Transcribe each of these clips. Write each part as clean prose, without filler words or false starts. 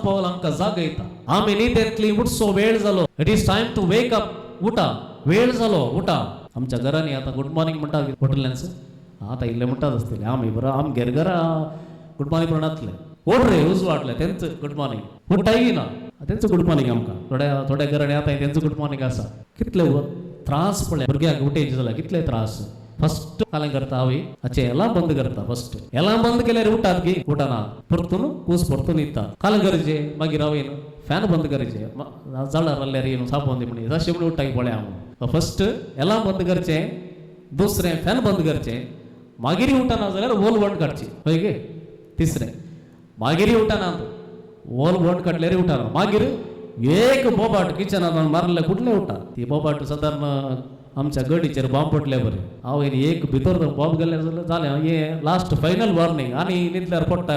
पावल आमकां जाग येता. आमी न्हिदेंतली उठचो वेळ जालो. It is time to wake up. उठा, वेळ जालो, उठा. आमच्या घरांनी आता गुड मॉर्निंग म्हणटा हॉटेलांच आता इल्ले म्हणटात आसतले. आमी बरो आम घरा गुड मॉर्निंग म्हणनातले. ओड रे उजवाडले तेंच गुड मॉर्निंग. उठाय ना तेंच गुड मॉर्निंग आमकां. थोड्या घरांनी आता तेंच गुड मॉर्निंग आसा. कितले त्रास पडले भुरग्यांक उठेचे जाल्यार कितले त्रास. फस्ट कालें करता हांव हाचे एलार्म बंद करता. फस्ट एलार्म बंद केल्यार उठात की उठना परतून कूस परतून न्हिदता. कालें करचें मागीर हांवें फॅन बंद करचें जळार जाल्यार येवन साबंद म्हणे जशें म्हणून उठ्ठाक पळय हांव. फस्ट एलार्म बंद करचें, दुसरें फॅन बंद करचें, मागीर उठना जाल्यार वोल वंड काडची पळय गे. तिसरें मागीर उठना वोल वंड काडल्यार उठना. मागीर एक बोबाट किचनांत मारले कुठले उठा. ती बोबाट सादारण आमच्या गडीचेर बॉम्ब पडले बरें. हांव एक भितर बॉम्ब गेले जाल्यार हे लास्ट फायनल वॉर्निंग आनी न्हिदल्यार पडटा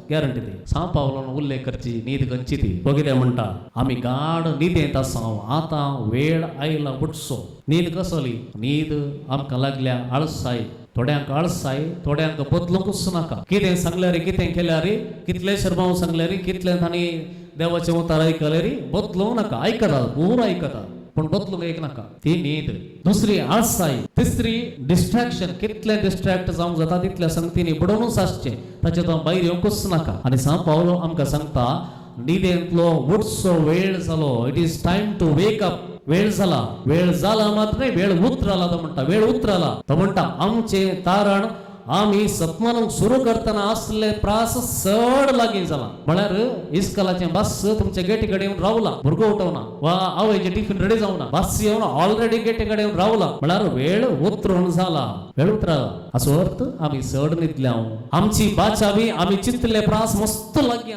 गॅरंटी ती. सांप पावलो उल्लेख करची न्हीद खंयची ती तो कितें म्हणटा. आमी गाढ न्हिदेंत आसा. आतां वेळ आयला उठचो. न्हीद कसली न्हीद आमकां लागल्या आळसाय. थोड्यांक आळसाय, थोड्यांक बदलूंकच नाका. कितें सांगल्यार कितें केल्यार कितले शर्माव सांगल्यार कितले तांणी देवाचें उतार आयकल्यार बदलूंक नाका. आयकता पूर आयकता पण बदलूंक एक नाका. ती न्हीद. दुसरी आळसाय. तिसरी डिस्ट्रॅक्शन. कितले डिस्ट्रॅक्ट जावंक जाता तितल्या संगतींनी बुडोवनूच आसचें. ताचे तो भायर येवंकच नाका. आनी सांप पावलो आमकां सांगता न्हिदेंतलो उठचो वेळ जालो. It is time to wake up. वेळ झाला. वेळ झाला मात्र नाही वेळ उतराला तो म्हणटा. वेळ उतराला तो म्हणटा आमचे तारण आम्ही सपनांक सुरू करतना असले प्रास चड लागीं जाला. म्हळ्यार इस्कॉलाचें बस तुमच्या गेटी कडेन येवन रावला. भुरगो उठवना वा आवयचें टिफीन रेडी जावना. बस येवन ऑलरेडी गेटी कडेन येवन रावला. म्हळ्यार वेळ उतरून जाला. वेळ उतराला असो अर्थ आमी चड न्हिदल्या. आमची बाचावी आमी चिंतले प्रास मस्त लागीं